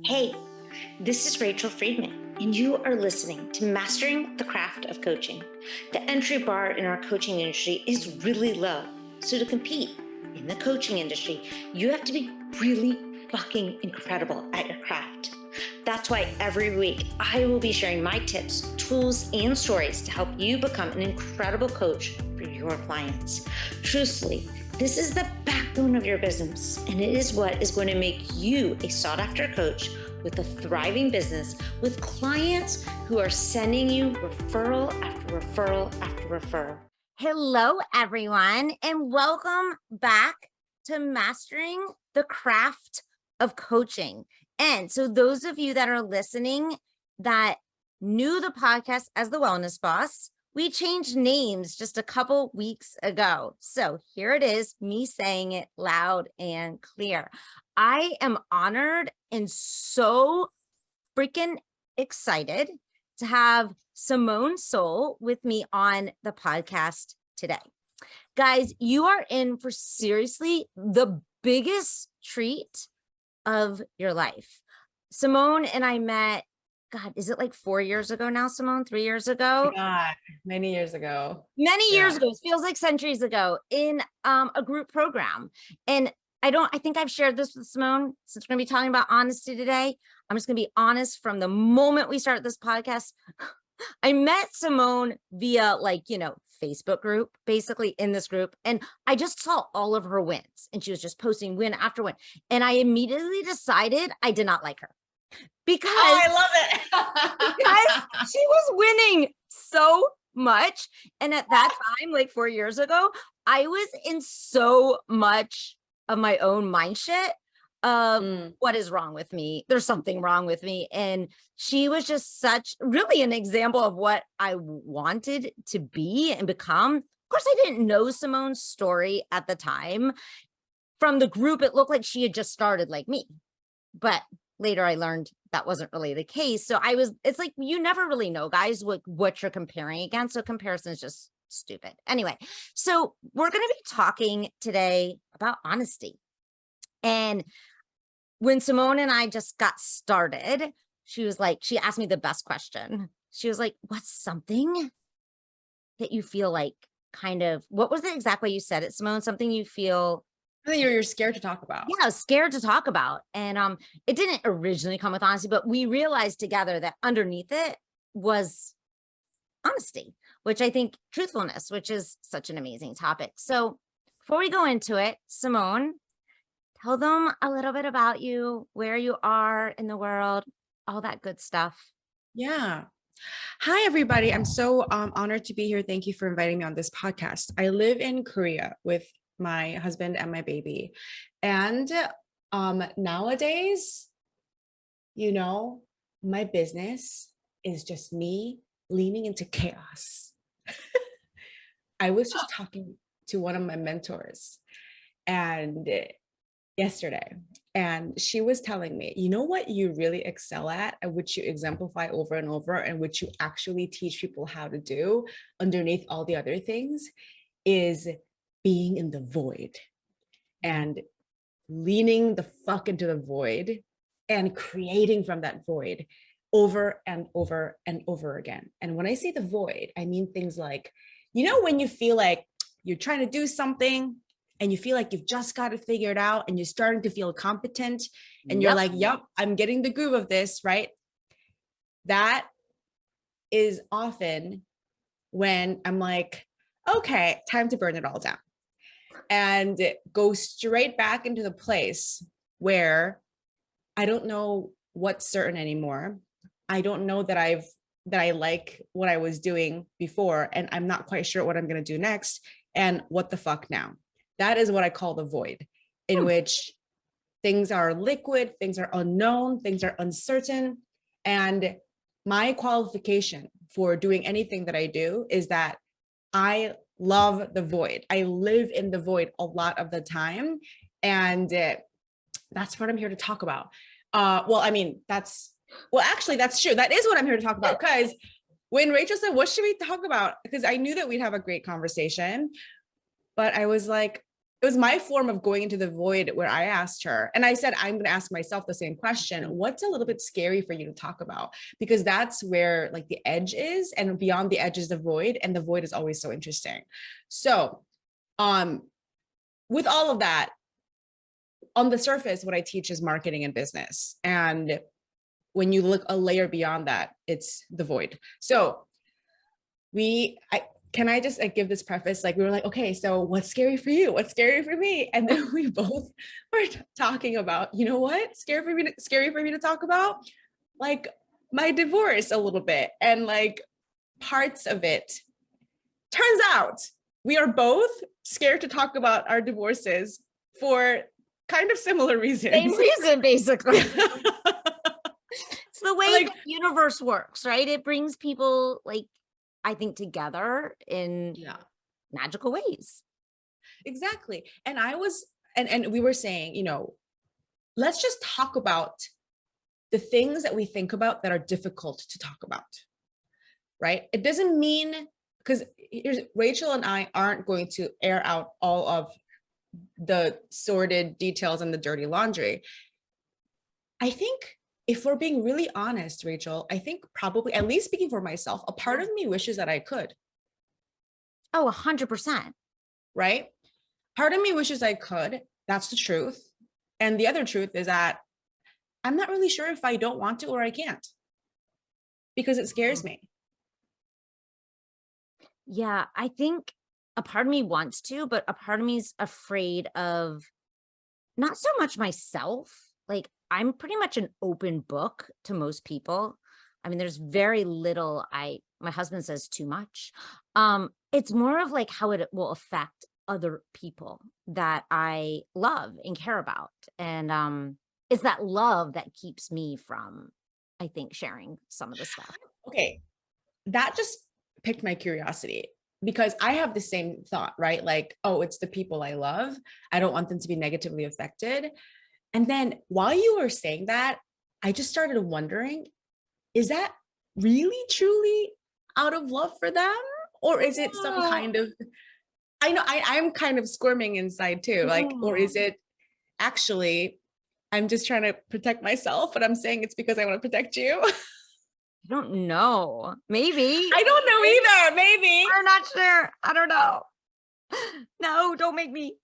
Hey, this is Rachel Friedman, and you are listening to Mastering the Craft of Coaching. The entry bar in our coaching industry is really low. So to compete in the coaching industry, you have to be really fucking incredible at your craft. That's why every week I will be sharing my tips, tools, and stories to help you become an incredible coach for your clients. Truthfully, this is the backbone of your business, and it is what is going to make you a sought-after coach with a thriving business with clients who are sending you referral after referral after referral. Hello, everyone, and welcome back to Mastering the Craft of Coaching. And so those of you that are listening that knew the podcast as The Wellness Boss, we changed names just a couple weeks ago. So here it is, me saying it loud and clear. I am honored and so freaking excited to have Simone Seol with me on the podcast today. Guys, you are in for seriously the biggest treat of your life. Simone and I met, God, is it like 4 years ago now, Simone? 3 years ago? God, many years ago. Many years ago. It feels like centuries ago in a group program. And I think I've shared this with Simone, since we're going to be talking about honesty today. I'm just going to be honest from the moment we started this podcast. I met Simone via Facebook group, basically in this group. And I just saw all of her wins and she was just posting win after win. And I immediately decided I did not like her because I love it. because she was winning so much. And at that time, like 4 years ago, I was in so much of my own mind shit of what is wrong with me. There's something wrong with me. And she was just really an example of what I wanted to be and become. Of course, I didn't know Simone's story at the time. From the group, it looked like she had just started like me. But later I learned that wasn't really the case. So it's like, you never really know, guys, what you're comparing against. So comparison is just stupid. Anyway, so we're going to be talking today about honesty. And when Simone and I just got started, she asked me the best question. She was like, what's something that you feel like what was the exact way you said it, Simone? Something you feel you're scared to talk about. Yeah, I was scared to talk about. And it didn't originally come with honesty, but we realized together that underneath it was honesty, which I think truthfulness, which is such an amazing topic. So before we go into it, Simone, tell them a little bit about you, where you are in the world, all that good stuff. Yeah. Hi, everybody. I'm so honored to be here. Thank you for inviting me on this podcast. I live in Korea with my husband and my baby. And nowadays, my business is just me leaning into chaos. I was just talking to one of my mentors yesterday, and she was telling me, you know what you really excel at, and which you exemplify over and over, and which you actually teach people how to do underneath all the other things, is being in the void and leaning the fuck into the void and creating from that void over and over and over again. And when I say the void, I mean things like, when you feel like you're trying to do something and you feel like you've just got it figured out and you're starting to feel competent and you're like, yep, I'm getting the groove of this, right? That is often when I'm like, okay, time to burn it all down and go straight back into the place where I don't know what's certain anymore. I don't know that I like what I was doing before, and I'm not quite sure what I'm going to do next. And what the fuck now? That is what I call the void, in which things are liquid, things are unknown, things are uncertain. And my qualification for doing anything that I do is that I love the void. I live in the void a lot of the time. And that's what I'm here to talk about. Actually, that's true. That is what I'm here to talk about. Because when Rachel said, what should we talk about? Because I knew that we'd have a great conversation. But I was like, was my form of going into the void where I asked her, and I said, I'm going to ask myself the same question. What's a little bit scary for you to talk about? Because that's where like the edge is, and beyond the edge is the void, and the void is always so interesting. So, with all of that, on the surface, what I teach is marketing and business. And when you look a layer beyond that, it's the void. So can I just like give this preface? Like we were like, okay, so what's scary for you? What's scary for me? And then we both were talking about, you know what? Scary for me to talk about? Like my divorce a little bit, and like parts of it. Turns out we are both scared to talk about our divorces for kind of similar reasons. Same reason, basically. It's the way the universe works, right? It brings people, like, I think, together in magical ways. Exactly. And and we were saying, you know, let's just talk about the things that we think about that are difficult to talk about, right? It doesn't mean, because Rachel and I aren't going to air out all of the sordid details and the dirty laundry. I think if we're being really honest, Rachel, I think probably, at least speaking for myself, a part of me wishes that I could. Oh, 100%. Right? Part of me wishes I could. That's the truth. And the other truth is that I'm not really sure if I don't want to or I can't, because it scares me. Yeah, I think a part of me wants to, but a part of me is afraid of not so much myself. Like, I'm pretty much an open book to most people. I mean, there's very little my husband says too much. It's more of like how it will affect other people that I love and care about. And it's that love that keeps me from, I think, sharing some of the stuff. Okay. That just piqued my curiosity, because I have the same thought, right? Like, oh, it's the people I love. I don't want them to be negatively affected. And then while you were saying that, I just started wondering, is that really truly out of love for them? Or is it some kind of, I know I'm kind of squirming inside too. Like, or is it actually, I'm just trying to protect myself, but I'm saying it's because I want to protect you? I don't know. Maybe. I don't know either. Maybe. I'm not sure. I don't know. No, don't make me.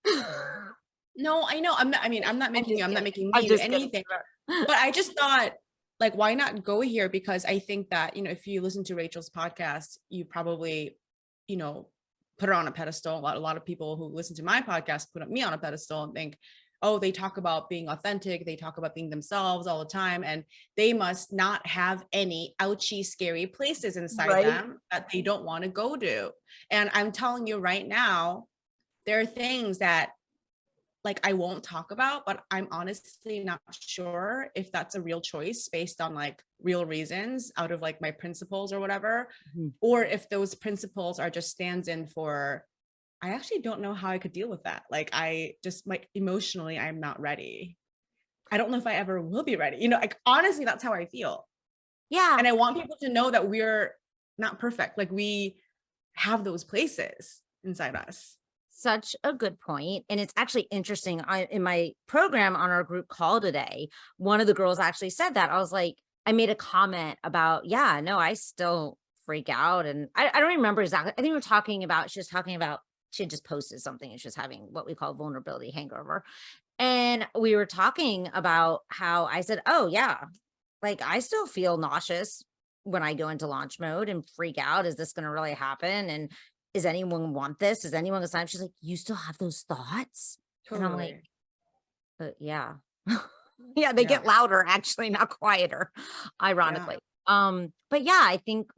No, I know. I'm not making you, I'm not making me do anything. But I just thought, like, why not go here? Because I think that, you know, if you listen to Rachel's podcast, you probably, you know, put her on a pedestal. A lot of people who listen to my podcast put me on a pedestal and think, oh, they talk about being authentic. They talk about being themselves all the time. And they must not have any ouchy, scary places inside them that they don't want to go to. And I'm telling you right now, there are things that, like, I won't talk about, but I'm honestly not sure if that's a real choice based on like real reasons out of like my principles or whatever, or if those principles are just stands in for, I actually don't know how I could deal with that. Like, I just, like, emotionally, I'm not ready. I don't know if I ever will be ready. You know, like, honestly, that's how I feel. Yeah. And I want people to know that we're not perfect. Like, we have those places inside us. Such a good point. And it's actually interesting. In my program on our group call today, one of the girls actually said that. I was like, I made a comment about, yeah, no, I still freak out. And I don't remember exactly. I think she was talking about, she had just posted something and she was having what we call vulnerability hangover. And we were talking about how I said, oh yeah, like I still feel nauseous when I go into launch mode and freak out. Is this going to really happen? And does anyone want this? Is anyone excited? She's like, you still have those thoughts? Totally. And I'm like, yeah. Yeah, they get louder, actually, not quieter, ironically. But yeah, I think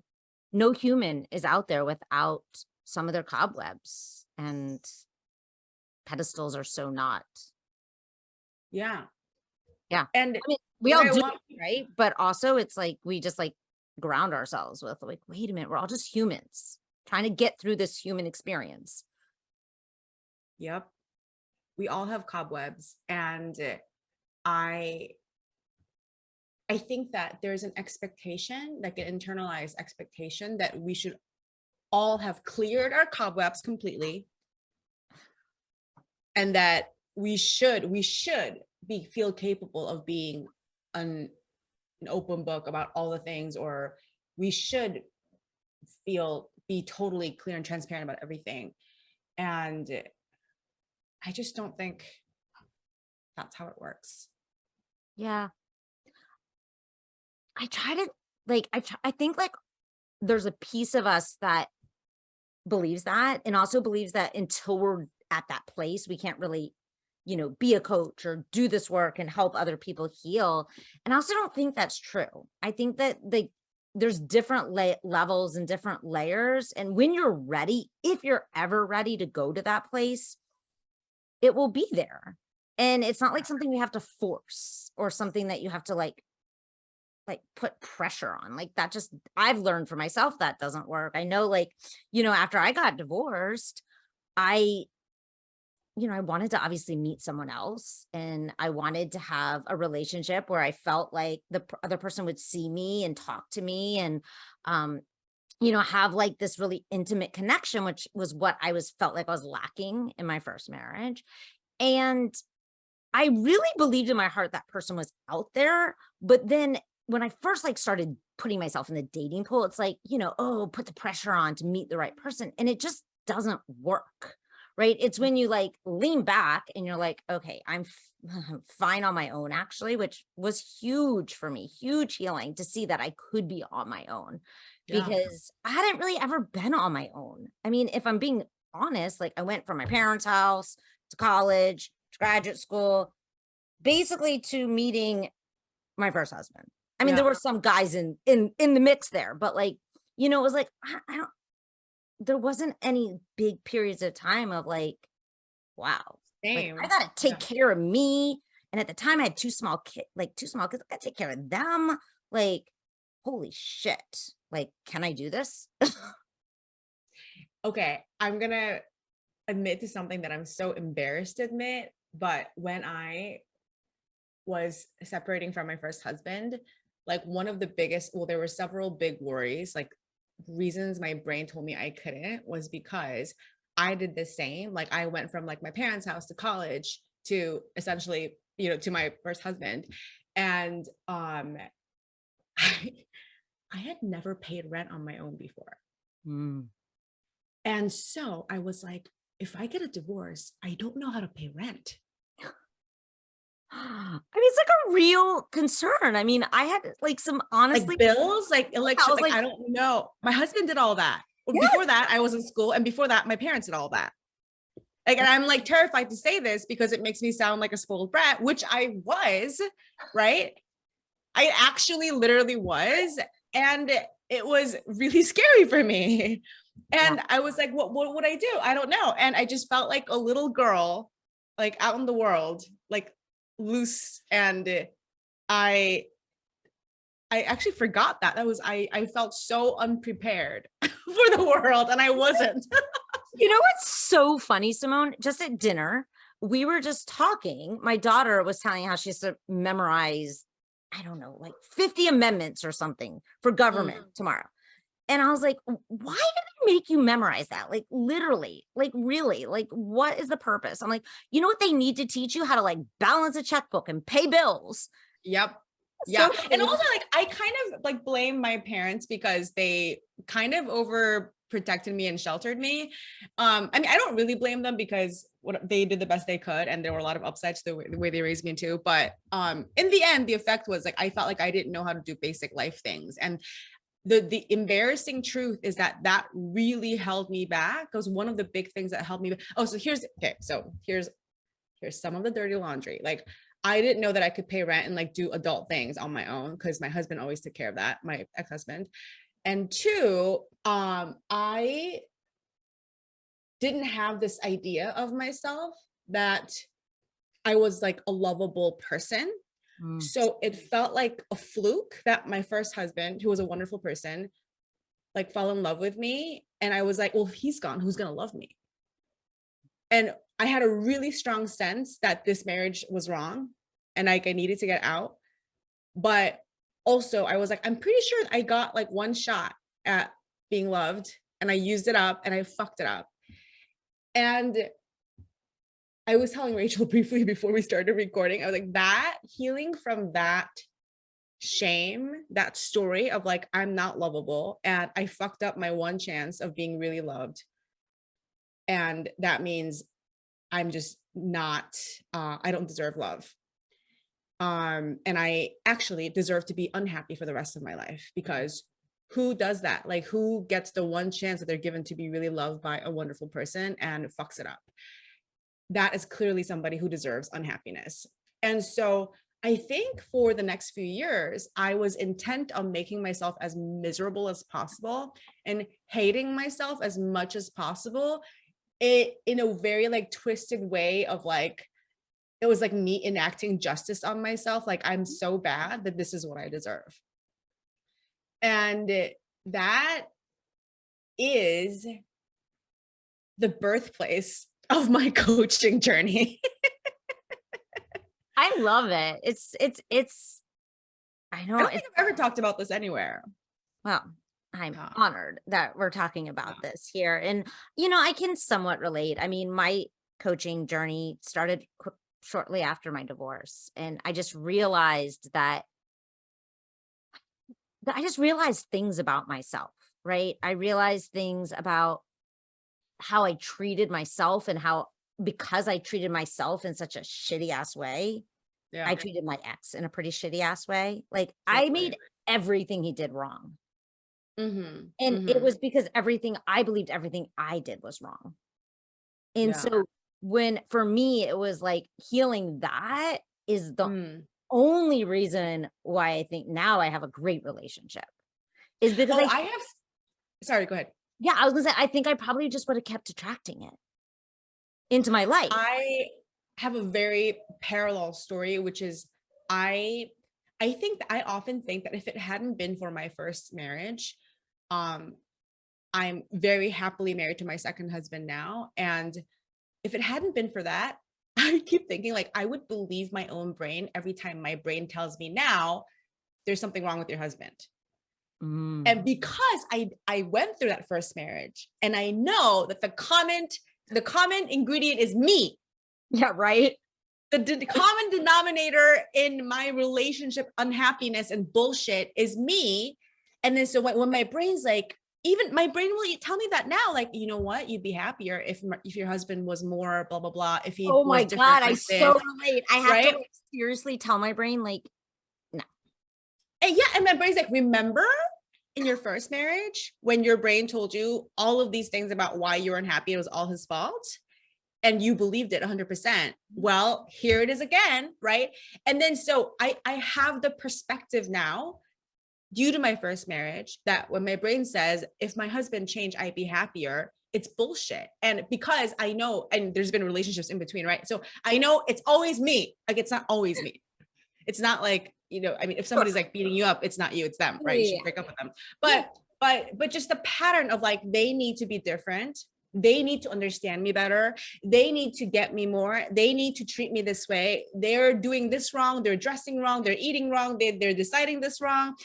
no human is out there without some of their cobwebs, and pedestals are so not. Yeah. And I mean, we all do, right? But also it's like, we just like ground ourselves with like, wait a minute, we're all just humans trying to get through this human experience. Yep. We all have cobwebs. And I think that there's an expectation, like an internalized expectation, that we should all have cleared our cobwebs completely. and that we should feel capable of being an open book about all the things, or we should be totally clear and transparent about everything. And I just don't think that's how it works. Yeah. I try to like, I think like there's a piece of us that believes that, and also believes that until we're at that place, we can't really, be a coach or do this work and help other people heal. And I also don't think that's true. I think that there's different levels and different layers. And when you're ready, if you're ever ready to go to that place, it will be there. And it's not like something you have to force or something that you have to like put pressure on. Like that just, I've learned for myself that doesn't work. I know, like, after I got divorced, I wanted to obviously meet someone else, and I wanted to have a relationship where I felt like the other person would see me and talk to me and, have like this really intimate connection, which was what felt like I was lacking in my first marriage. And I really believed in my heart that person was out there. But then when I first like started putting myself in the dating pool, it's like, oh, put the pressure on to meet the right person. And it just doesn't work. Right. It's when you like lean back and you're like, okay, I'm fine on my own, actually, which was huge for me, huge healing to see that I could be on my own, because I hadn't really ever been on my own. I mean, if I'm being honest, like I went from my parents' house to college, to graduate school, basically to meeting my first husband. I mean, there were some guys in the mix there, but like, it was like, I don't, there wasn't any big periods of time of like, wow, like I gotta take care of me. And at the time I had two small kids, I gotta take care of them. Like, holy shit. Like, can I do this? Okay, I'm gonna admit to something that I'm so embarrassed to admit, but when I was separating from my first husband, like one of the biggest, well, there were several big worries, like reasons my brain told me I couldn't was because I did the same. Like I went from like my parents' house to college to essentially, to my first husband. And I had never paid rent on my own before. And so I was like, if I get a divorce, I don't know how to pay rent. I mean, it's like a real concern. I mean, I had like some honestly like bills, like electricity, like I don't know. My husband did all that. Yes. Before that, I was in school, and before that, my parents did all that. Like, and I'm like terrified to say this because it makes me sound like a spoiled brat, which I was, right? I actually literally was, and it was really scary for me. And I was like, what would I do? I don't know. And I just felt like a little girl, like out in the world, like loose. And I actually forgot that. I felt so unprepared for the world, and I wasn't. You know what's so funny, Simone? Just at dinner, we were just talking. My daughter was telling how she has to memorize, I don't know, like 50 amendments or something for government tomorrow. And I was like, why did they make you memorize that? Like literally, like really, like what is the purpose? I'm like, you know what they need to teach you? How to like balance a checkbook and pay bills. Yep. Yeah. So and also like, I kind of like blame my parents because they kind of overprotected me and sheltered me. I mean, I don't really blame them because they did the best they could. And there were a lot of upsides to the way they raised me too. But in the end, the effect was like, I felt like I didn't know how to do basic life things. And the embarrassing truth is that really held me back. It was one of the big things that helped me. Oh, so here's some of the dirty laundry. Like, I didn't know that I could pay rent and like do adult things on my own because my husband always took care of that, my ex-husband. And two, I didn't have this idea of myself that I was like a lovable person. So it felt like a fluke that my first husband, who was a wonderful person, like fell in love with me. And I was like, well, if he's gone, who's going to love me? And I had a really strong sense that this marriage was wrong and like I needed to get out. But also I was like, I'm pretty sure I got like one shot at being loved and I used it up and I fucked it up. And I was telling Rachel briefly before we started recording, I was like, that healing from that shame, that story of like, I'm not lovable and I fucked up my one chance of being really loved. And that means I'm just not, I don't deserve love. And I actually deserve to be unhappy for the rest of my life, because who does that? Like, who gets the one chance that they're given to be really loved by a wonderful person and fucks it up? That is clearly somebody who deserves unhappiness. And so I think for the next few years, I was intent on making myself as miserable as possible and hating myself as much as possible, in a very like twisted way of like, it was like me enacting justice on myself. Like, I'm so bad that this is what I deserve. And that is the birthplace of my coaching journey. I love it. I know I don't think I've ever talked about this anywhere. well, I'm honored that we're talking about this here. And, you know, I can somewhat relate. I mean, my coaching journey started shortly after my divorce. And I just realized things about myself, right? I realized things about how I treated myself and how, because I treated myself in such a shitty ass way, Yeah. I treated my ex in a pretty shitty ass way. Like, I made everything he did wrong. Mm-hmm. And it was because I believed everything I did was wrong. And so for me, it was like healing that is the only reason why I think now I have a great relationship, is because sorry, go ahead. Yeah, I was gonna say, I think I probably just would have kept attracting it into my life. I have a very parallel story, which is I often think that if it hadn't been for my first marriage, I'm very happily married to my second husband now. And if it hadn't been for that, I keep thinking like I would believe my own brain every time my brain tells me now there's something wrong with your husband. And because I went through that first marriage and I know that the common ingredient is me. Yeah, right. The common denominator in my relationship unhappiness and bullshit is me. And then so when my brain's like, even my brain will tell me that now, like, you know what, you'd be happier if your husband was more blah blah blah, if he oh my was different God, like I this, so relate. I have right? to like seriously tell my brain, like, no. And yeah, and my brain's like, remember in your first marriage when your brain told you all of these things about why you're unhappy, it was all his fault, and you believed it 100%. Well, here it is again, right? And then so I have the perspective now, due to my first marriage, that when my brain says, if my husband changed, I'd be happier, it's bullshit. And because I know, and there's been relationships in between, right? So I know it's always me. Like, it's not always me. It's not like, you know, I mean, if somebody's like beating you up, it's not you, it's them, right? You should break up with them. But just the pattern of like, they need to be different. They need to understand me better. They need to get me more. They need to treat me this way. They're doing this wrong. They're dressing wrong. They're eating wrong. They're deciding this wrong.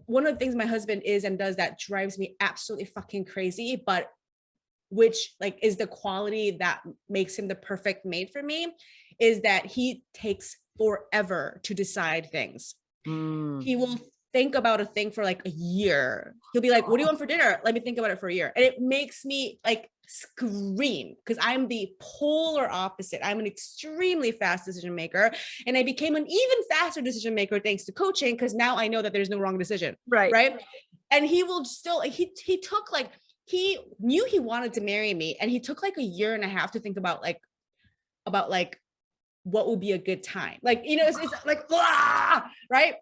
One of the things my husband is and does that drives me absolutely fucking crazy, but which like is the quality that makes him the perfect mate for me, is that he takes forever to decide things. He will think about a thing for like a year. He'll be like, what do you want for dinner? Let me think about it for a year. And it makes me like scream, because I'm the polar opposite. I'm an extremely fast decision maker. And I became an even faster decision maker thanks to coaching, because now I know that there's no wrong decision. Right. And he will still, he took like, he knew he wanted to marry me. And he took like a year and a half to think about what would be a good time. Like, you know, it's like, blah, right?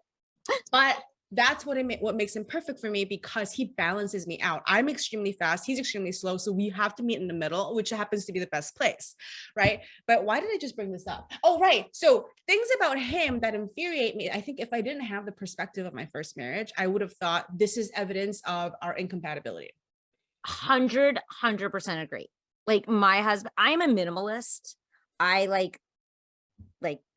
But that's what makes him perfect for me, because he balances me out. I'm extremely fast. He's extremely slow. So we have to meet in the middle, which happens to be the best place. Right. But why did I just bring this up? Oh, right. So things about him that infuriate me. I think if I didn't have the perspective of my first marriage, I would have thought this is evidence of our incompatibility. 100% agree. Like, my husband, I'm a minimalist. I like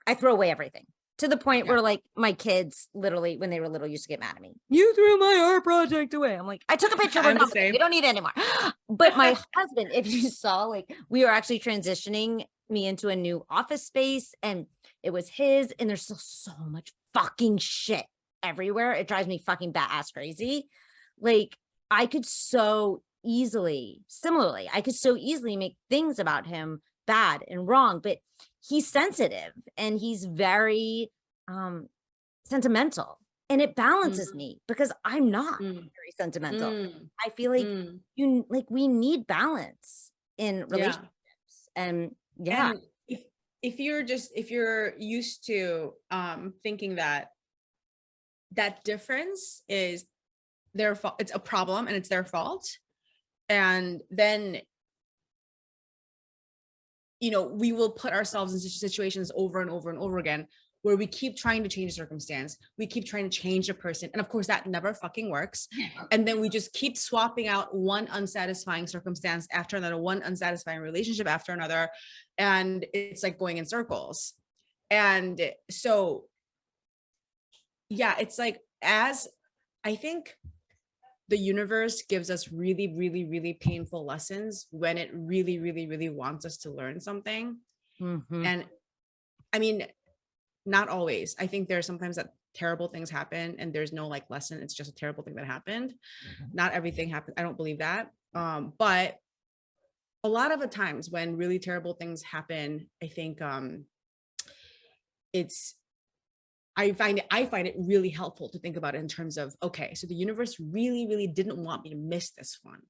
I throw away everything. to the point where like my kids literally, when they were little, used to get mad at me. You threw my art project away. I'm like, I took a picture. We're done with it. We don't need it anymore. But my husband, if you saw, like, we were actually transitioning me into a new office space, and it was his, and there's still so much fucking shit everywhere. It drives me fucking bat-ass crazy. Like, I could so easily, similarly, I could so easily make things about him bad and wrong, but he's sensitive and he's very sentimental, and it balances me because I'm not very sentimental. I feel like we need balance in relationships. And and if you're used to thinking that difference is their fault, it's a problem and it's their fault, and then we will put ourselves in situations over and over and over again where we keep trying to change circumstance, we keep trying to change a person, and of course that never fucking works. And then we just keep swapping out one unsatisfying circumstance after another, one unsatisfying relationship after another, and it's like going in circles. And so yeah, it's like, as I think the universe gives us really, really, really painful lessons when it really, really, really wants us to learn something. And I mean, not always. I think there are sometimes that terrible things happen and there's no like lesson. It's just a terrible thing that happened. Not everything happened. I don't believe that. But a lot of the times when really terrible things happen, I think I find it really helpful to think about it in terms of, okay, so the universe really, really didn't want me to miss this one.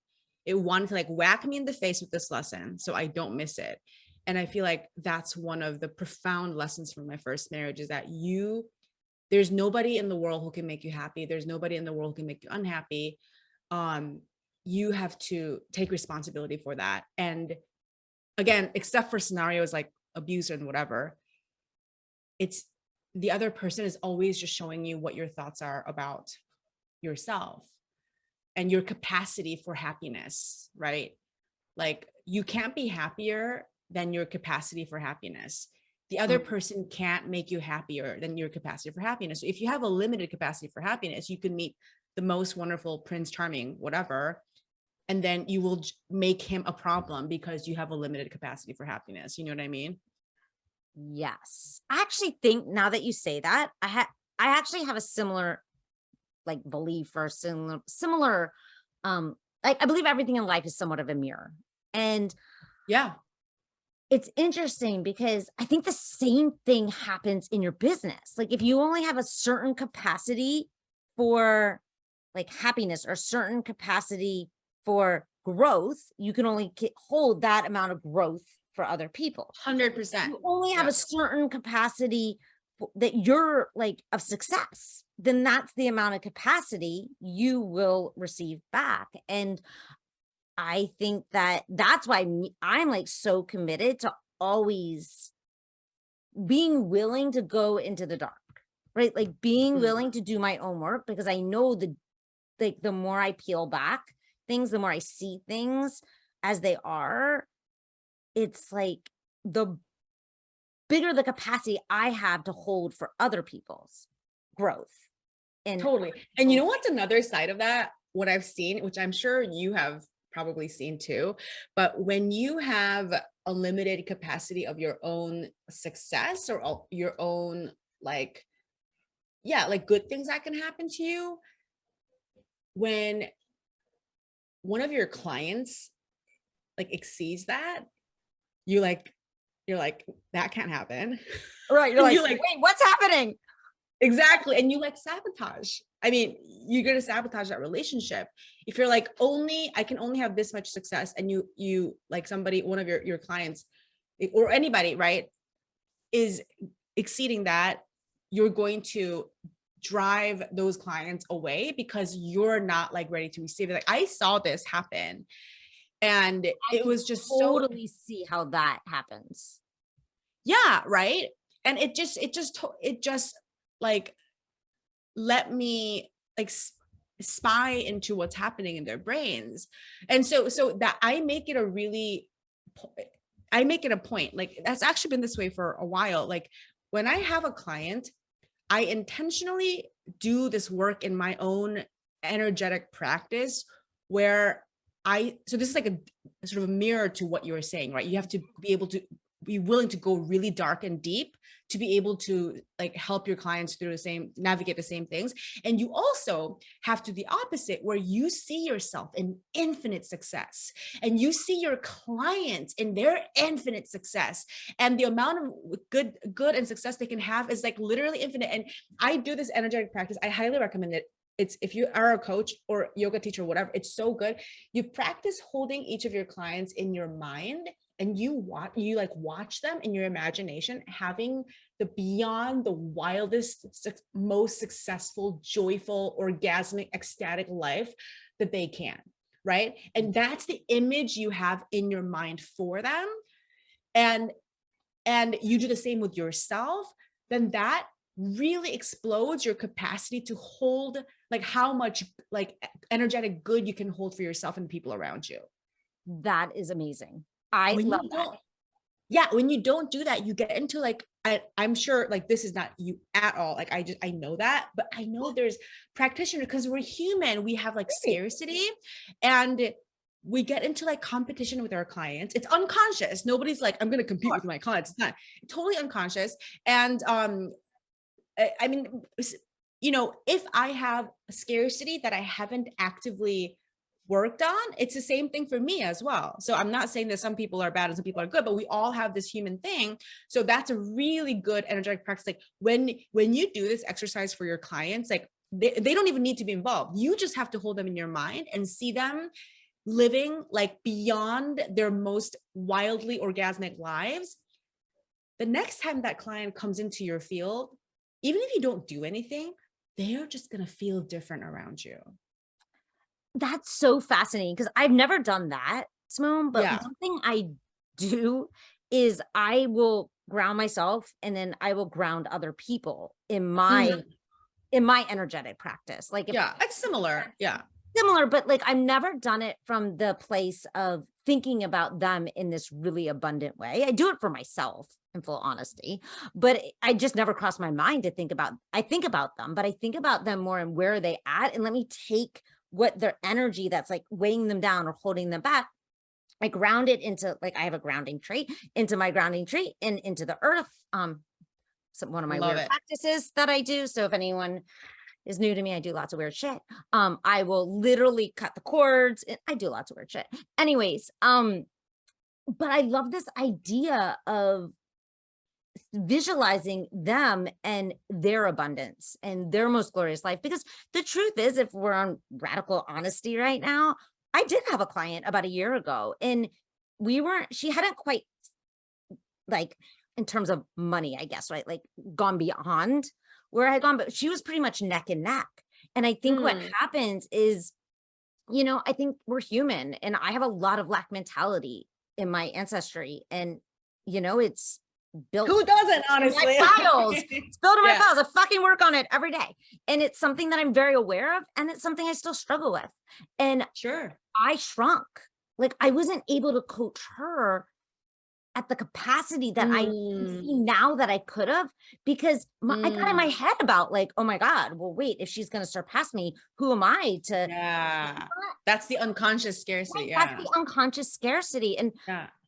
It wanted to like whack me in the face with this lesson so I don't miss it. And I feel like that's one of the profound lessons from my first marriage, is that there's nobody in the world who can make you happy. There's nobody in the world who can make you unhappy. You have to take responsibility for that. And again, except for scenarios like abuse and whatever, it's the other person is always just showing you what your thoughts are about yourself and your capacity for happiness, right? Like, you can't be happier than your capacity for happiness. The other person can't make you happier than your capacity for happiness. So if you have a limited capacity for happiness, you can meet the most wonderful Prince Charming, whatever, and then you will make him a problem because you have a limited capacity for happiness. You know what I mean? Yes. I actually think, now that you say that, I actually have a similar like belief, or similar like, I believe everything in life is somewhat of a mirror. And yeah, it's interesting because I think the same thing happens in your business. Like, if you only have a certain capacity for like happiness or certain capacity for growth, you can only hold that amount of growth for other people. 100%. You only have a certain capacity that you're like of success, then that's the amount of capacity you will receive back. And I think that's why I'm like so committed to always being willing to go into the dark, right? Like being willing to do my own work, because I know the more I peel back things, the more I see things as they are, it's like the bigger the capacity I have to hold for other people's growth. And totally. And you know what's another side of that? What I've seen, which I'm sure you have probably seen too, but when you have a limited capacity of your own success or your own like good things that can happen to you, when one of your clients like exceeds that, you're like that can't happen, right? You're like wait, what's happening? Exactly. And you like sabotage. I mean, you're going to sabotage that relationship if you're like, I can only have this much success, and you like somebody, one of your clients or anybody, right, is exceeding that. You're going to drive those clients away because you're not like ready to receive it. Like, I saw this happen, and it was just totally see how that happens. Yeah, right. And it just like let me like spy into what's happening in their brains. And so that I make it a point, like that's actually been this way for a while. Like when I have a client, I intentionally do this work in my own energetic practice where so this is like a sort of a mirror to what you were saying, right? You have to be able to be willing to go really dark and deep to be able to like help your clients through navigate the same things. And you also have to do the opposite, where you see yourself in infinite success and you see your clients in their infinite success, and the amount of good and success they can have is like literally infinite. And I do this energetic practice. I highly recommend it. It's, if you are a coach or yoga teacher, whatever, it's so good. You practice holding each of your clients in your mind, and you watch them in your imagination having the beyond the wildest, most successful, joyful, orgasmic, ecstatic life that they can, right? And that's the image you have in your mind for them. And you do the same with yourself, then that really explodes your capacity to hold like how much like energetic good you can hold for yourself and people around you. That is amazing. I love that. Yeah, when you don't do that, you get into like, I'm sure like this is not you at all. Like I know that, but I know there's practitioners, because we're human, we have like scarcity, and we get into like competition with our clients. It's unconscious. Nobody's like, I'm going to compete with my clients. It's not, totally unconscious. And I mean, you know, if I have a scarcity that I haven't actively worked on, it's the same thing for me as well. So I'm not saying that some people are bad and some people are good, but we all have this human thing. So that's a really good energetic practice. Like when you do this exercise for your clients, like they don't even need to be involved. You just have to hold them in your mind and see them living like beyond their most wildly orgasmic lives. The next time that client comes into your field, even if you don't do anything, they're just going to feel different around you. That's so fascinating, because I've never done that, Simone, but one thing I do is I will ground myself, and then I will ground other people in my energetic practice. Like, it's similar. Yeah. Similar, but like I've never done it from the place of thinking about them in this really abundant way. I do it for myself, in full honesty, but I just never crossed my mind to think about, I think about them, but I think about them more and where are they at, and let me take what their energy that's like weighing them down or holding them back, I ground it into, like, I have a grounding trait, into my grounding trait and into the earth. One of my weird practices that I do. So if anyone is new to me, I do lots of weird shit. I will literally cut the cords. I do lots of weird shit. Anyways, but I love this idea of visualizing them and their abundance and their most glorious life. Because the truth is, if we're on radical honesty right now, I did have a client about a year ago, and she hadn't quite, like, in terms of money, I guess, right? Like gone beyond where I had gone, but she was pretty much neck and neck. And I think what happens is, you know, I think we're human, and I have a lot of lack mentality in my ancestry, and, you know, it's built. Who doesn't, honestly? My files. It's built in my files. I fucking work on it every day. And it's something that I'm very aware of, and it's something I still struggle with. And I shrunk. Like, I wasn't able to coach her at the capacity that I see now that I could have, because I got in my head about, like, oh my God, well, wait, if she's going to surpass me, who am I to? Yeah. That's the unconscious scarcity. Right? That's the unconscious scarcity. And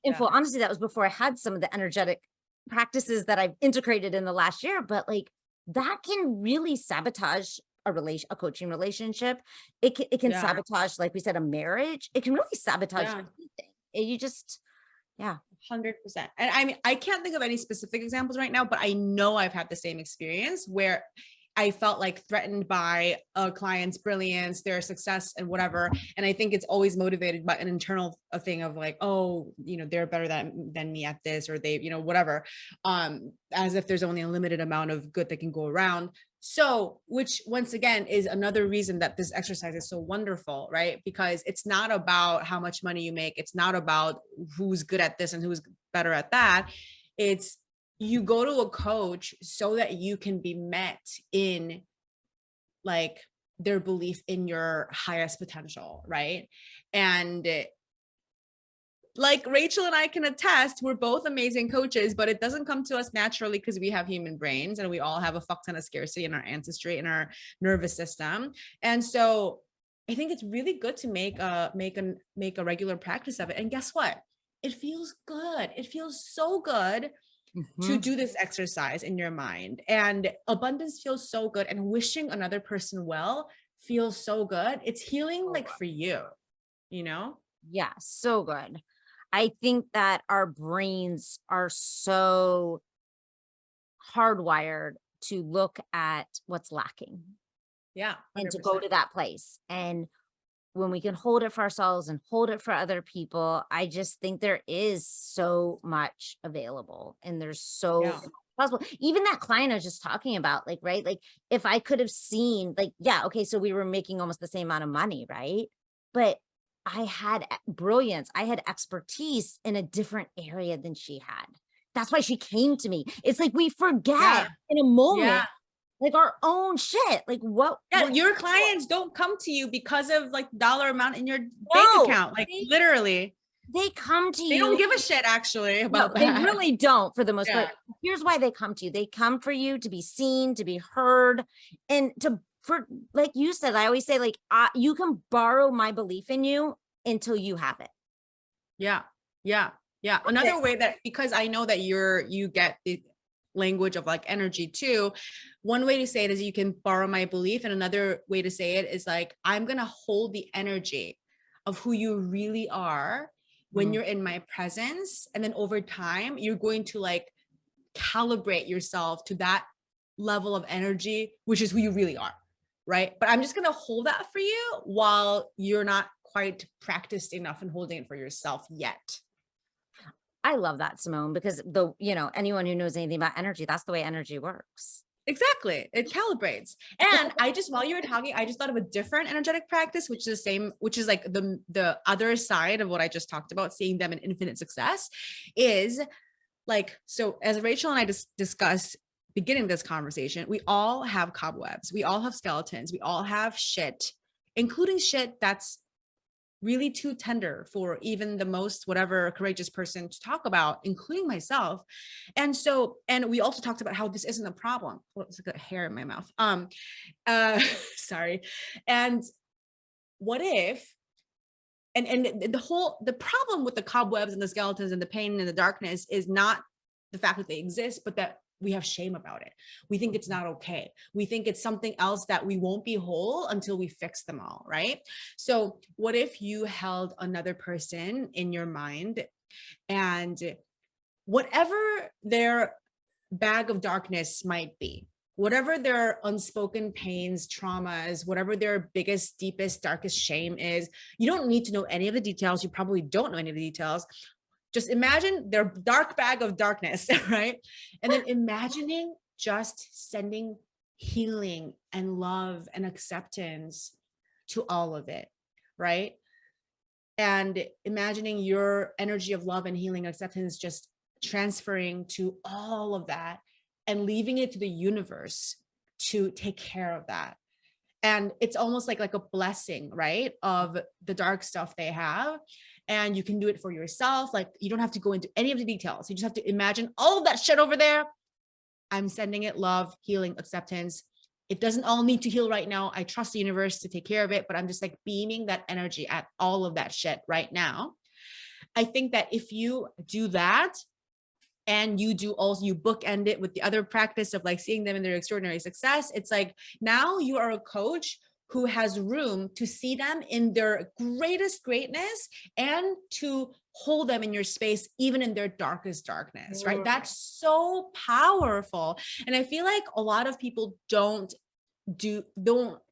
in full honesty, that was before I had some of the energetic practices that I've integrated in the last year, but like that can really sabotage a coaching relationship. It can sabotage, like we said, a marriage. It can really sabotage anything. You just, 100%. And I mean, I can't think of any specific examples right now, but I know I've had the same experience where I felt like threatened by a client's brilliance, their success and whatever. And I think it's always motivated by an internal thing of like, oh, you know, they're better than me at this, or they, you know, whatever. As if there's only a limited amount of good that can go around. So, which once again is another reason that this exercise is so wonderful, right? Because it's not about how much money you make. It's not about who's good at this and who's better at that. It's, you go to a coach so that you can be met in like their belief in your highest potential, right? And like Rachel and I can attest, we're both amazing coaches, but it doesn't come to us naturally because we have human brains and we all have a fuck ton of scarcity in our ancestry, in our nervous system. And so I think it's really good to make a regular practice of it. And guess what? It feels good. It feels so good to do this exercise in your mind, and abundance feels so good, and wishing another person well feels so good. It's healing like for you, you know? Yeah, so good. I think that our brains are so hardwired to look at what's lacking. Yeah. 100%. And to go to that place. And when we can hold it for ourselves and hold it for other people, I just think there is so much available, and there's so much possible. Even that client I was just talking about, like, right? Like if I could have seen, like, yeah, okay, so we were making almost the same amount of money, right? But I had brilliance. I had expertise in a different area than she had. That's why she came to me. It's like we forget in a moment, like our own shit. Like what? Your clients don't come to you because of like dollar amount in your bank account. Like literally. They come to you. They don't give a shit actually about that. They really don't for the most part. Here's why they come to you. They come for you to be seen, to be heard, and for like you said, I always say, like, you can borrow my belief in you until you have it. Yeah. Another way that, because I know that you get the language of like energy too. One way to say it is you can borrow my belief. And another way to say it is like, I'm going to hold the energy of who you really are when you're in my presence. And then over time, you're going to like calibrate yourself to that level of energy, which is who you really are. Right. But I'm just going to hold that for you while you're not quite practiced enough in holding it for yourself yet. I love that, Simone, because anyone who knows anything about energy, that's the way energy works. Exactly. It calibrates. And while you were talking, I just thought of a different energetic practice, which is the same, which is like the other side of what I just talked about, seeing them in infinite success is like, so as Rachel and I discussed beginning this conversation, we all have cobwebs. We all have skeletons. We all have shit, including shit that's really too tender for even the most whatever courageous person to talk about, including myself. And we also talked about how this isn't a problem. Well, it's like a hair in my mouth. Sorry. And what if, and the problem with the cobwebs and the skeletons and the pain and the darkness is not the fact that they exist, but that we have shame about it. We think it's not okay. We think it's something else that we won't be whole until we fix them all, right? So what if you held another person in your mind, and whatever their bag of darkness might be, whatever their unspoken pains, traumas, whatever their biggest, deepest, darkest shame is, you don't need to know any of the details. You probably don't know any of the details. Just imagine their dark bag of darkness, right? And then imagining just sending healing and love and acceptance to all of it, right? And imagining your energy of love and healing and acceptance just transferring to all of that and leaving it to the universe to take care of that. And it's almost like a blessing, right? Of the dark stuff they have. And you can do it for yourself. Like you don't have to go into any of the details. You just have to imagine all of that shit over there. I'm sending it love, healing, acceptance. It doesn't all need to heal right now. I trust the universe to take care of it, but I'm just like beaming that energy at all of that shit right now. I think that if you do that, and you bookend it with the other practice of like seeing them in their extraordinary success, it's like now you are a coach who has room to see them in their greatest greatness and to hold them in your space, even in their darkest darkness, right? That's so powerful. And I feel like a lot of people don't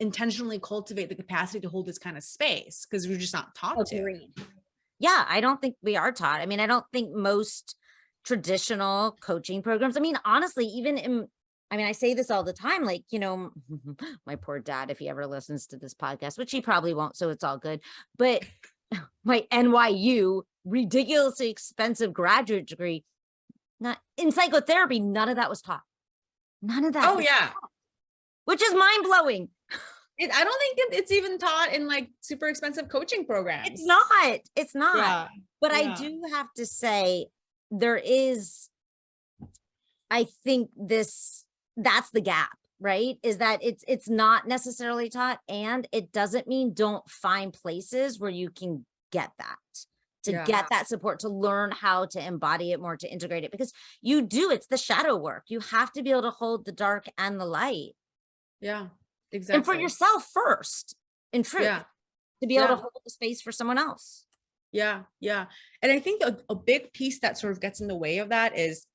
intentionally cultivate the capacity to hold this kind of space because we're just not taught to. Yeah, I don't think we are taught. I mean, I don't think most traditional coaching programs, I mean, honestly, I say this all the time, like, my poor dad, if he ever listens to this podcast, which he probably won't, so it's all good. But my NYU ridiculously expensive graduate degree, not in psychotherapy, none of that was taught. None of that. Oh yeah. Which is mind blowing. I don't think it's even taught in like super expensive coaching programs. It's not. It's not. Yeah. But I Yeah. do have to say, there is, I think that's the gap, right? Is that it's not necessarily taught, and it doesn't mean don't find places where you can get that, to Yeah. get that support, to learn how to embody it more, to integrate it, because it's the shadow work. You have to be able to hold the dark and the light. Yeah, exactly. And for yourself first, in truth, Yeah. to be able to Yeah. hold the space for someone else. Yeah. Yeah. And I think a big piece that sort of gets in the way of that is,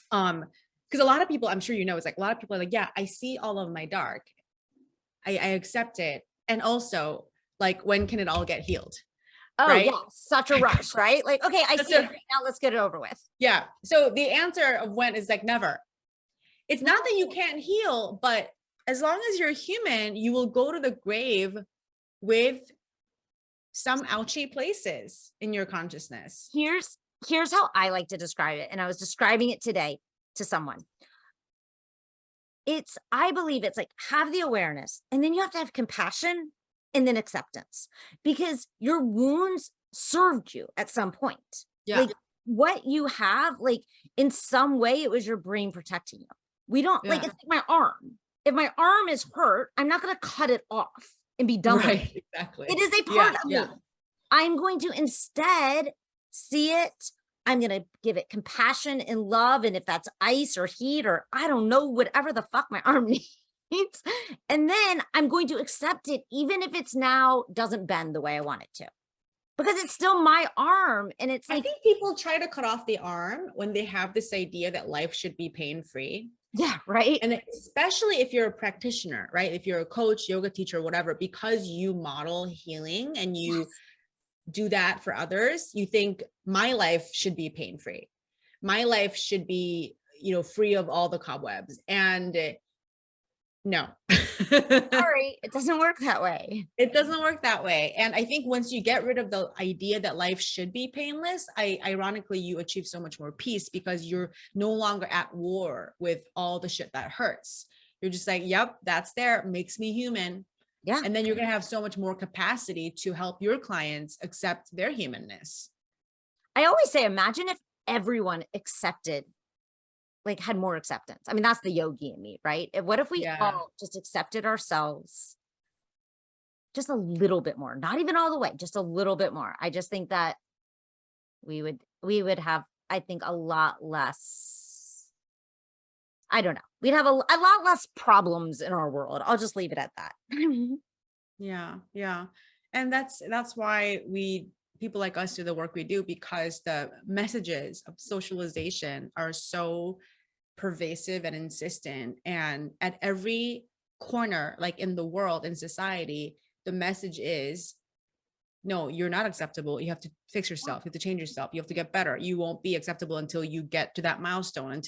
because a lot of people, I'm sure you know, it's like a lot of people are like, yeah, I see all of my dark. I accept it. And also, like, when can it all get healed? Oh, right? yeah, such a rush, right? Like, okay, I see it right now, let's get it over with. Yeah. So the answer of when is like never. It's not that you can't heal, but as long as you're human, you will go to the grave with some ouchy places in your consciousness. Here's how I like to describe it. And I was describing it today to someone. I believe it's like, have the awareness, and then you have to have compassion and then acceptance, because your wounds served you at some point. Yeah. Like, what you have, like, in some way, it was your brain protecting you. We don't like, it's like my arm. If my arm is hurt, I'm not going to cut it off and be done with it. Exactly. It is a part of me. I'm going to instead see it. I'm going to give it compassion and love. And if that's ice or heat, or I don't know, whatever the fuck my arm needs. And then I'm going to accept it, even if it's now doesn't bend the way I want it to, because it's still my arm. And it's like, I think people try to cut off the arm when they have this idea that life should be pain-free. Yeah, right. And especially if you're a practitioner, right? If you're a coach, yoga teacher, whatever, because you model healing and you do that for others, you think my life should be pain-free. My life should be, free of all the cobwebs. And no. Sorry, it doesn't work that way. It doesn't work that way. And I think once you get rid of the idea that life should be painless, ironically, you achieve so much more peace, because you're no longer at war with all the shit that hurts. You're just like, yep, that's there, makes me human. Yeah. And then you're going to have so much more capacity to help your clients accept their humanness. I always say, imagine if everyone accepted, like, had more acceptance. I mean, that's the yogi in me, right? What if we all just accepted ourselves just a little bit more, not even all the way, just a little bit more. I just think that we would have, I think, a lot less, I don't know. We'd have a lot less problems in our world. I'll just leave it at that. Yeah. Yeah. And that's why people like us do the work we do, because the messages of socialization are so pervasive and insistent. And at every corner, like in the world, in society, the message is, no, you're not acceptable. You have to fix yourself. You have to change yourself. You have to get better. You won't be acceptable until you get to that milestone,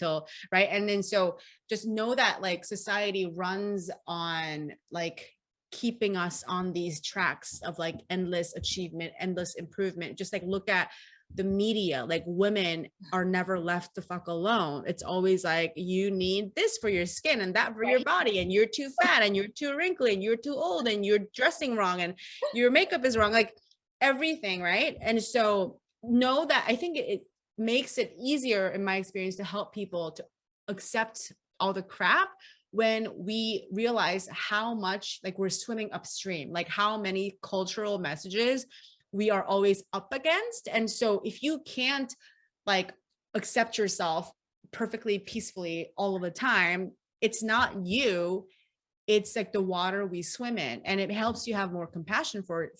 right. And then, so just know that, like, society runs on, like, keeping us on these tracks of, like, endless achievement, endless improvement. Just, like, look at the media, like, women are never left the fuck alone. It's always like, you need this for your skin and that for your body, and you're too fat and you're too wrinkly and you're too old and you're dressing wrong and your makeup is wrong, like everything, right? And so know that I think it makes it easier, in my experience, to help people to accept all the crap when we realize how much, like, we're swimming upstream, like how many cultural messages we are always up against. And so if you can't, like, accept yourself perfectly, peacefully all of the time, it's not you, it's like the water we swim in. And it helps you have more compassion for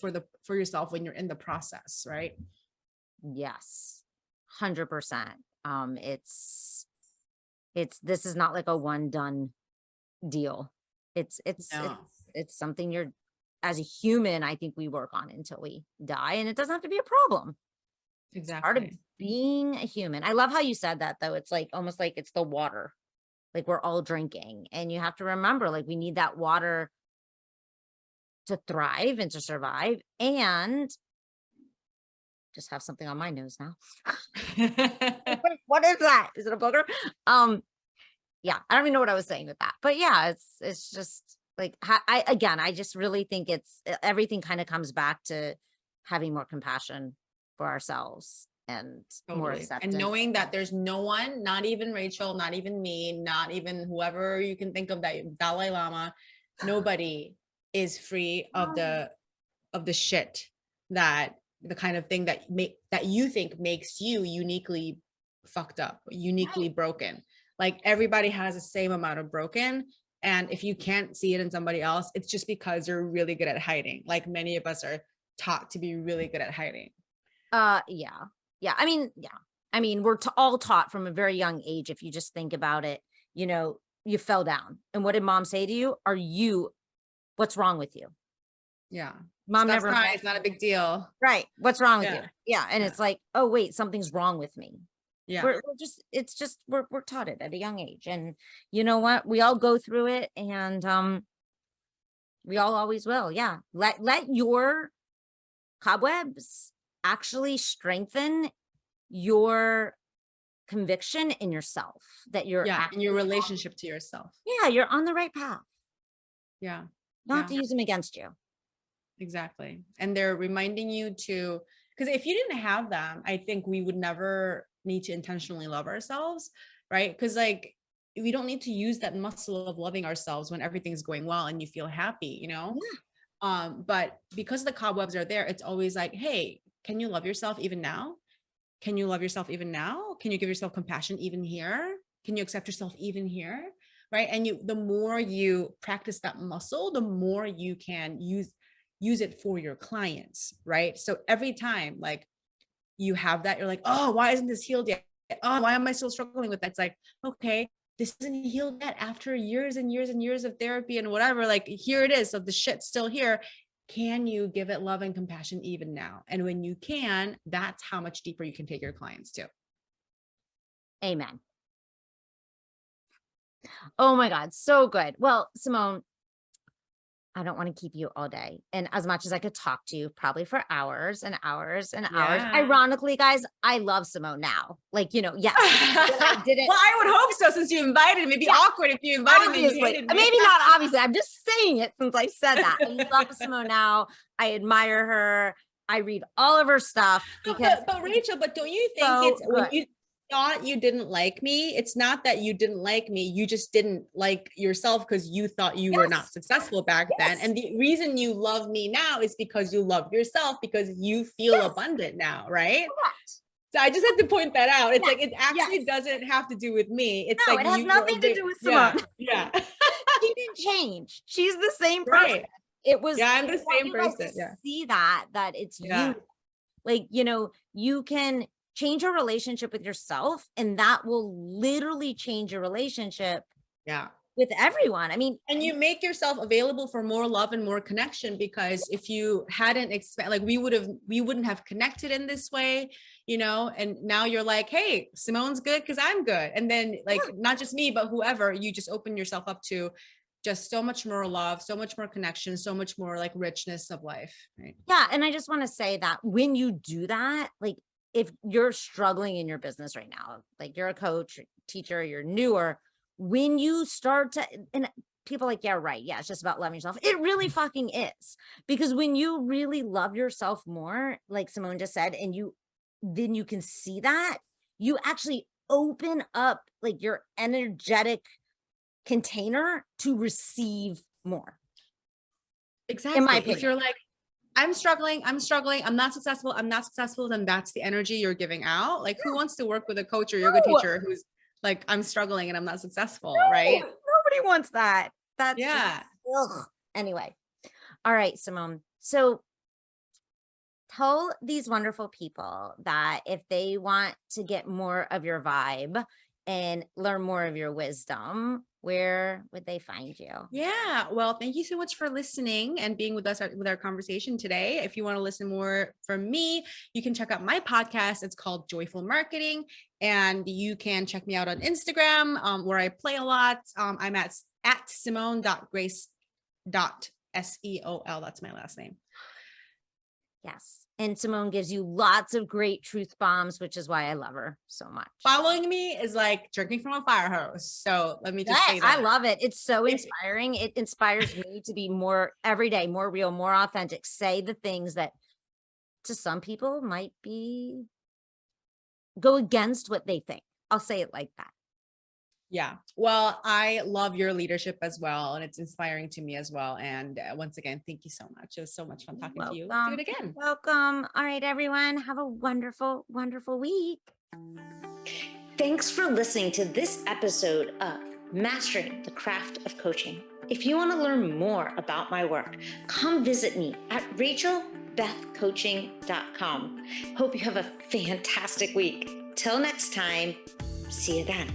yourself when you're in the process, right? Yes, 100%. This is not like a one done deal. It's something you're, as a human, I think we work on until we die, and it doesn't have to be a problem. Exactly. It's part of being a human. I love how you said that, though. It's like almost like it's the water, like we're all drinking, and you have to remember, like, we need that water to thrive and to survive. And just have something on my nose now. What is that? Is it a booger? Yeah, I don't even know what I was saying with that, but yeah, it's just, Like I just really think everything kind of comes back to having more compassion for ourselves and more Totally. acceptance. And knowing that there's no one, not even Rachel, not even me, not even whoever you can think of, that Dalai Lama, nobody is free of the shit, that the kind of thing that you think makes you uniquely fucked up, uniquely broken. Like everybody has the same amount of broken. And if you can't see it in somebody else, it's just because you're really good at hiding. Like many of us are taught to be really good at hiding. Yeah. I mean, we're all taught from a very young age. If you just think about it, you fell down. And what did mom say to you? What's wrong with you? Yeah. Mom That's never. fine. It's not a big deal. Right. What's wrong with you? Yeah. And Yeah. it's like, oh, wait, something's wrong with me. Yeah. We're taught it at a young age. And you know what? We all go through it, and we all always will. Yeah. Let your cobwebs actually strengthen your conviction in yourself, that you're in your relationship to yourself. Yeah, you're on the right path. Yeah. Not to use them against you. Exactly. And they're reminding you to, because if you didn't have them, I think we would never need to intentionally love ourselves, right? Because like we don't need to use that muscle of loving ourselves when everything's going well and you feel happy, Yeah. But because the cobwebs are there, it's always like, hey, can you love yourself even now? Can you love yourself even now? Can you give yourself compassion even here? Can you accept yourself even here? Right. And the more you practice that muscle, the more you can use it for your clients. Right. So every time like you have that, you're like, oh, why isn't this healed yet? Oh, why am I still struggling with that? It's like, okay, this isn't healed yet after years and years and years of therapy and whatever. Like, here it is. So the shit's still here. Can you give it love and compassion even now? And when you can, that's how much deeper you can take your clients to. Amen. Oh my God. So good. Well, Simone, I don't want to keep you all day. And as much as I could talk to you probably for hours and hours and hours. Ironically, guys, I love Simone now. Like, yes. I didn't. Well, I would hope so, since you invited me. It'd be awkward if you invited me. Maybe not obviously. I'm just saying it since I said that. I love Simone now. I admire her. I read all of her stuff. Because but Rachel, don't you think it's when you thought you didn't like me, it's not that you didn't like me, you just didn't like yourself because you thought you were not successful back then. And the reason you love me now is because you love yourself, because you feel abundant now, right? Correct. So I just had to point that out. It's like, it actually doesn't have to do with me. It's like it has nothing to do with Simone. Yeah. She didn't change. She's the same person. Right. It was, I'm the same person. See that it's you. Like, you can change your relationship with yourself, and that will literally change your relationship with everyone. I mean, and you make yourself available for more love and more connection, because if you hadn't we wouldn't have connected in this way, and now you're like, hey, Simone's good because I'm good. And then not just me, but whoever, you just open yourself up to just so much more love, so much more connection, so much more like richness of life. Right. Yeah. And I just want to say that when you do that, like, if you're struggling in your business right now, like you're a coach, teacher, you're newer, when you start to, and people are like, yeah, right. Yeah. It's just about loving yourself. It really fucking is. Because when you really love yourself more, like Simone just said, and then you can see that, you actually open up like your energetic container to receive more. Exactly. In my opinion. If you're like, I'm struggling, I'm not successful, then that's the energy you're giving out. Like, who wants to work with a coach or yoga teacher who's like, I'm struggling and I'm not successful, right? Nobody wants that. That's anyway. All right, Simone. So tell these wonderful people that if they want to get more of your vibe and learn more of your wisdom, where would they find you? Yeah. Well, thank you so much for listening and being with us with our conversation today. If you want to listen more from me, you can check out my podcast. It's called Joyful Marketing. And you can check me out on Instagram, where I play a lot. I'm at simone.grace.seol. That's my last name. Yes. And Simone gives you lots of great truth bombs, which is why I love her so much. Following me is like drinking from a fire hose. So let me just say Yes, that. I love it. It's so inspiring. It inspires me to be more every day, more real, more authentic. Say the things that to some people might be go against what they think. I'll say it like that. Yeah. Well, I love your leadership as well. And it's inspiring to me as well. And once again, thank you so much. It was so much fun talking to you. Let's do it again. Welcome. All right, everyone. Have a wonderful, wonderful week. Thanks for listening to this episode of Mastering the Craft of Coaching. If you want to learn more about my work, come visit me at rachelbethcoaching.com. Hope you have a fantastic week. Till next time, see you then.